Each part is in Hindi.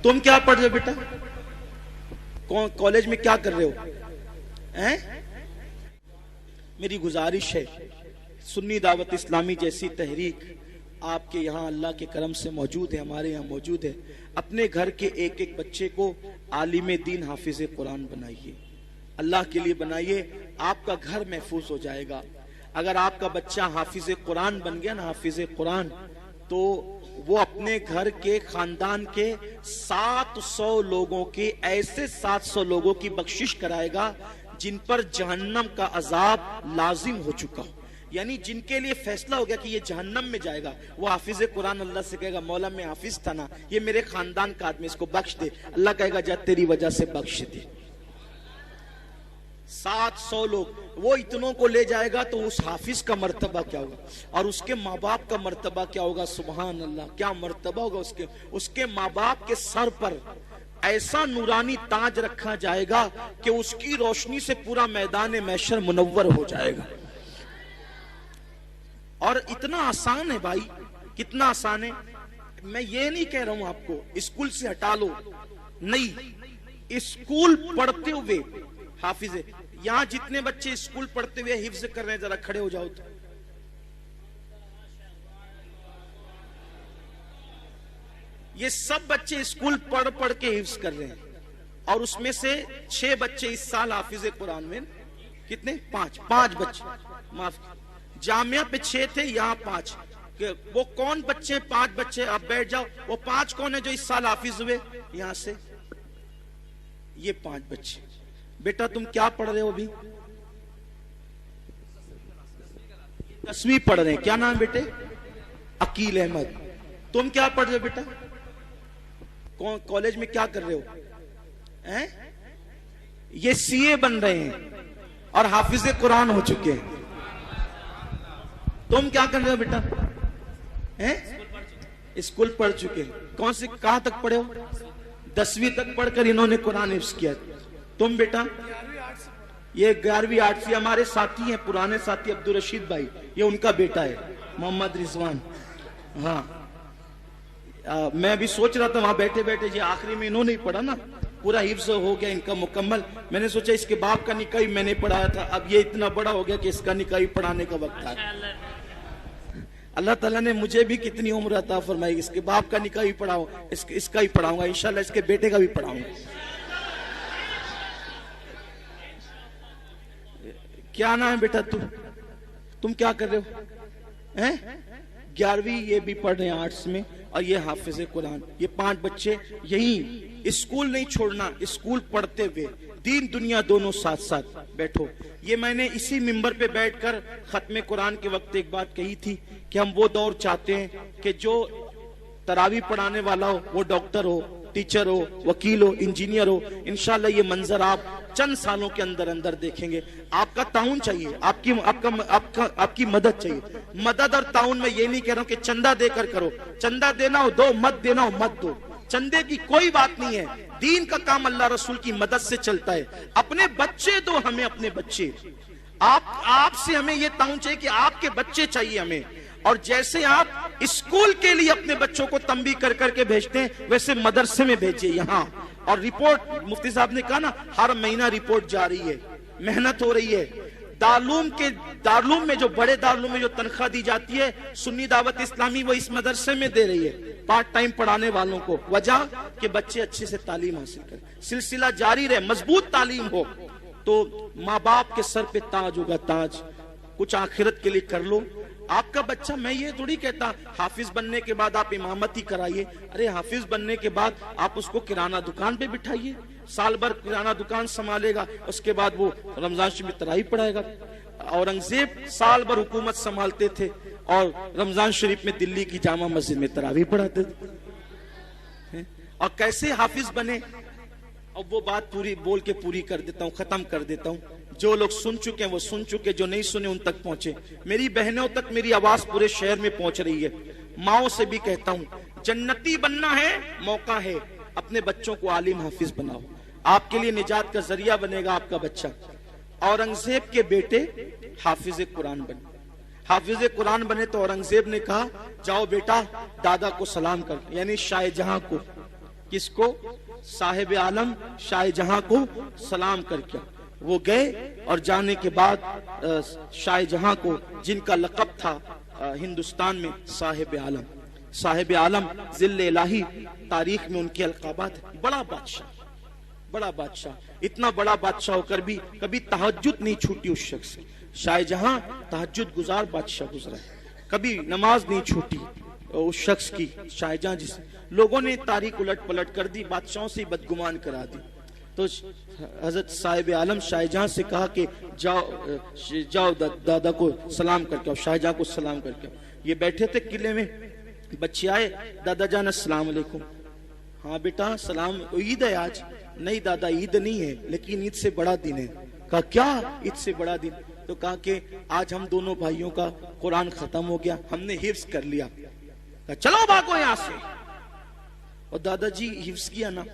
तुम क्या पढ़ रहे हो बेटा? कॉलेज में क्या कर रहे हो? हैं? मेरी गुजारिश है, सुन्नी दावत इस्लामी जैसी तहरीक आपके यहाँ अल्लाह के करम से मौजूद है, हमारे यहाँ मौजूद है। अपने घर के एक एक बच्चे को आलिम दीन हाफिज कुरान बनाइए, अल्लाह के लिए बनाइए, आपका घर महफूज हो जाएगा। अगर आपका बच्चा हाफिज कुरान बन गया ना, हाफिज कुरान, तो वो अपने घर के खानदान के 700 लोगों के, ऐसे 700 लोगों की बख्शिश कराएगा जिन पर जहन्नम का अजाब लाजिम हो चुका हो, यानी जिनके लिए फैसला हो गया कि ये जहन्नम में जाएगा। वो हाफिज कुरान अल्लाह से कहेगा, मौला मैं हाफिज था ना, ये मेरे खानदान का आदमी, इसको बख्श दे। अल्लाह कहेगा जा तेरी वजह से बख्श दे। 700 लोग, वो इतनों को ले जाएगा तो उस हाफिज का मर्तबा क्या होगा और उसके माँ बाप का मर्तबा क्या होगा। सुभान अल्लाह, क्या मर्तबा होगा उसके माँ बाप के सर पर ऐसा नूरानी ताज रखा जाएगा कि उसकी रोशनी से पूरा मैदान महशर मुनव्वर हो जाएगा। और इतना आसान है भाई, कितना आसान है। मैं ये नहीं कह रहा हूं आपको स्कूल से हटा लो, नहीं, स्कूल पढ़ते हुए हाफिज। यहां जितने बच्चे स्कूल पढ़ते हुए हिफ्ज कर रहे हैं, जरा खड़े हो जाओ तो। ये सब बच्चे स्कूल पढ़ पढ़ के हिफ्ज कर रहे हैं, और उसमें से 6 बच्चे इस साल हाफिज कुरान में, कितने? 5 बच्चे, माफ, जामिया पे 6 थे, यहाँ 5। वो कौन बच्चे? 5 बच्चे। अब बैठ जाओ, वो 5 कौन है जो इस साल हाफिज हुए? यहां से ये 5 बच्चे। बेटा तुम क्या पढ़ रहे हो अभी? 10वीं पढ़ रहे हैं। क्या नाम बेटे? अकील अहमद। तुम क्या पढ़ रहे हो बेटा? कॉलेज में क्या कर रहे हो? हैं? ये सीए बन रहे हैं और हाफिज कुरान हो चुके हैं। तुम क्या कर रहे हो बेटा? हैं? स्कूल पढ़ चुके हैं। कौन सी, कहां तक पढ़े हो? 10वीं तक पढ़कर इन्होंने कुरान हिफ्ज किया। तुम बेटा? ये 11वीं 8वीं। हमारे साथी हैं, पुराने साथी अब्दुल रशीद भाई, ये उनका बेटा है मोहम्मद रिजवान। हाँ, मैं अभी सोच रहा था वहां बैठे बैठे, ये आखिरी में इन्होंने ही पढ़ा ना, पूरा हिफ्ज हो गया इनका मुकम्मल। मैंने सोचा इसके बाप का निकाह मैंने पढ़ाया था, अब ये इतना बड़ा हो गया कि इसका निकाह पढ़ाने का वक्त आ गया। अल्लाह ताला ने मुझे भी कितनी उम्र अता फरमाई, इसके बाप का निकाह ही पढ़ाओ, इसका ही पढ़ाऊंगा इंशाल्लाह, इसके बेटे का भी पढ़ाऊंगा। क्या नाम है बेटा? तुम क्या कर रहे हो? हैं? 11वीं ये भी पढ़ रहे हैं आर्ट्स में, और ये हाफिज कुरान। ये 5 बच्चे यही, स्कूल नहीं छोड़ना, स्कूल पढ़ते हुए दीन दुनिया दोनों साथ साथ बैठो। ये मैंने इसी मिंबर पे बैठकर खत्म कुरान के वक्त एक बात कही थी कि हम वो दौर चाहते हैं कि जो तरावी पढ़ाने वाला हो वो डॉक्टर हो, टीचर हो, वकील हो, इंजीनियर हो। इंशाल्लाह ये मंजर आप चंद सालों के अंदर अंदर देखेंगे। आपका ताउन चाहिए, आपकी मदद चाहिए। मदद और ताउन में ये नहीं कह रहा हूं कि चंदा देकर करो, चंदा देना हो दो, मत देना हो मत दो, चंदे की कोई बात नहीं है। दीन का काम अल्लाह रसूल की मदद से चलता है। अपने बच्चे दो हमें, अपने बच्चे। आपसे हमें ये ताउन चाहिए कि आपके बच्चे चाहिए हमें। और जैसे आप स्कूल के लिए अपने बच्चों को तंबी कर करके भेजते हैं, वैसे मदरसे में भेजिए यहाँ। और रिपोर्ट, मुफ्ती साहब ने कहा ना, हर महीना रिपोर्ट जा रही है, मेहनत हो रही है। दारुल में जो बड़े दारुल में जो तनख्वाह दी जाती है, सुन्नी दावत इस्लामी वो इस मदरसे में दे रही है पार्ट टाइम पढ़ाने वालों को। वजह कि बच्चे अच्छे से तालीम हासिल करें, सिलसिला जारी रहे, मजबूत तालीम हो, तो माँ बाप के सर पे ताज होगा, ताज। कुछ आखिरत के लिए कर लो। आपका बच्चा, मैं ये थोड़ी कहता हाफिज बनने के बाद आप इमामत ही कराइए। अरे हाफिज बनने के बाद आप उसको किराना दुकान पे बिठाइए, साल भर किराना दुकान संभालेगा, उसके बाद वो रमजान शरीफ में तरावी पढ़ाएगा। औरंगजेब साल भर हुकूमत संभालते थे और रमजान शरीफ में दिल्ली की जामा मस्जिद में तरावी पढ़ाते थे। और कैसे हाफिज बने, अब वो बात पूरी बोल के पूरी कर देता हूँ, खत्म कर देता हूँ। जो लोग सुन चुके हैं वो सुन चुके, जो नहीं सुने उन तक पहुंचे। मेरी बहनों तक मेरी आवाज पूरे शहर में पहुंच रही है। माओ से भी कहता हूँ, जन्नती बनना है, मौका है, अपने बच्चों को आलिम हाफिज बनाओ। आपके लिए निजात का जरिया बनेगा आपका बच्चा। औरंगजेब के बेटे हाफिज कुरान बने। हाफिज कुरान बने तो औरंगजेब ने कहा, जाओ बेटा दादा को सलाम कर, यानी शाहजहां को, किसको? साहिब आलम शाहजहां को सलाम करके वो गए और जाने के बाद शाहजहां को, जिनका लक़ब था हिंदुस्तान में साहिब आलम जिल्ले इलाही, तारीख में उनके अलक़ाबात है। बड़ा बादशाह, इतना बड़ा बादशाह होकर भी कभी तहज्जुद नहीं छूटी उस शख्स से। शाहजहां तहज्जुद गुजार बादशाह गुजरा है, कभी नमाज नहीं छूटी उस शख्स की। शाहजहां जिसे लोगों ने तारीख उलट पलट कर दी, बादशाहों से बदगुमान करा दी। तो हजरत साहिब आलम शाहजहां से कहा कि जाओ दादा को सलाम करके आओ, शाहजहां को सलाम करके आओ। ये बैठे थे किले में, बच्चे आए, दादा जान अस्सलाम वालेकुम। हाँ बेटा सलाम, ईद है आज। नहीं दादा ईद नहीं है, लेकिन ईद से बड़ा दिन है। कहा क्या ईद से बड़ा दिन? तो कहा कि आज हम दोनों भाइयों का कुरान खत्म हो गया, हमने हिफ्ज कर लिया। कहा चलो भागो यहाँ से। और दादाजी हिफ्ज किया ना?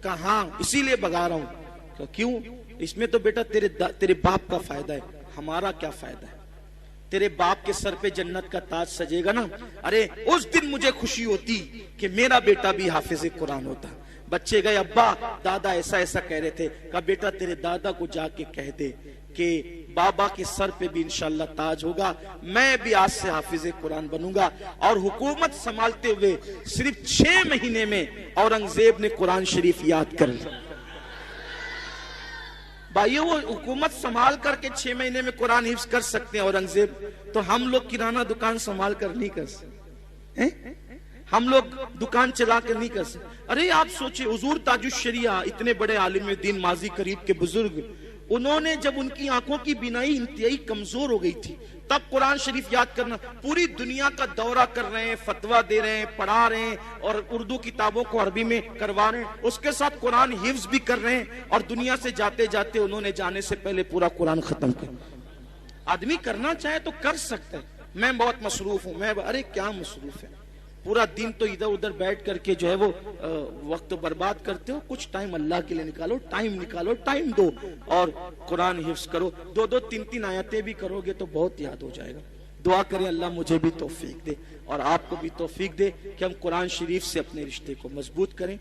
कहा हाँ इसीलिए भगा रहा हूं। क्यों? इसमें तो बेटा तेरे बाप का फायदा है, हमारा क्या फायदा है? तेरे बाप के सर पे जन्नत का ताज सजेगा ना। अरे उस दिन मुझे खुशी होती कि मेरा बेटा भी हाफिज कुरान होता। बच्चे गए, अब्बा दादा ऐसा ऐसा कह रहे थे। कहा बेटा तेरे दादा को जाके कह दे कि बाबा के सर पे भी इंशाल्लाह ताज होगा, मैं भी आज से हाफिज कुरान बनूंगा। और हुकूमत संभालते हुए सिर्फ 6 महीने में औरंगजेब ने कुरान शरीफ याद कर लिया। भाइयों वो हुकूमत संभाल करके 6 महीने में कुरान हिफ्ज कर सकते हैं औरंगजेब, तो हम लोग किराना दुकान संभाल कर नहीं कर सकते, हम लोग दुकान चला कर नहीं कर सकते। अरे आप सोचिए, हुजूर ताजुश शरिया इतने बड़े आलिम दीन, माजी करीब के बुजुर्ग, उन्होंने जब उनकी आंखों की बिनाई इंतहाई कमजोर हो गई थी, तब कुरान शरीफ याद करना। पूरी दुनिया का दौरा कर रहे हैं, फतवा दे रहे हैं, पढ़ा रहे हैं और उर्दू किताबों को अरबी में करवा रहे हैं, उसके साथ कुरान हिफ्ज भी कर रहे हैं। और दुनिया से जाते जाते उन्होंने जाने से पहले पूरा कुरान खत्म कर। आदमी करना चाहे तो कर सकता है। मैं बहुत मसरूफ हूं, मैं अरे क्या मसरूफ है, पूरा दिन तो इधर उधर बैठ करके जो है वो वक्त बर्बाद करते हो। कुछ टाइम अल्लाह के लिए निकालो, टाइम दो और कुरान हिफ्ज करो। 2-2, 3-3 आयतें भी करोगे तो बहुत याद हो जाएगा। दुआ करें अल्लाह मुझे भी तौफीक दे और आपको भी तौफीक दे कि हम कुरान शरीफ से अपने रिश्ते को मजबूत करें।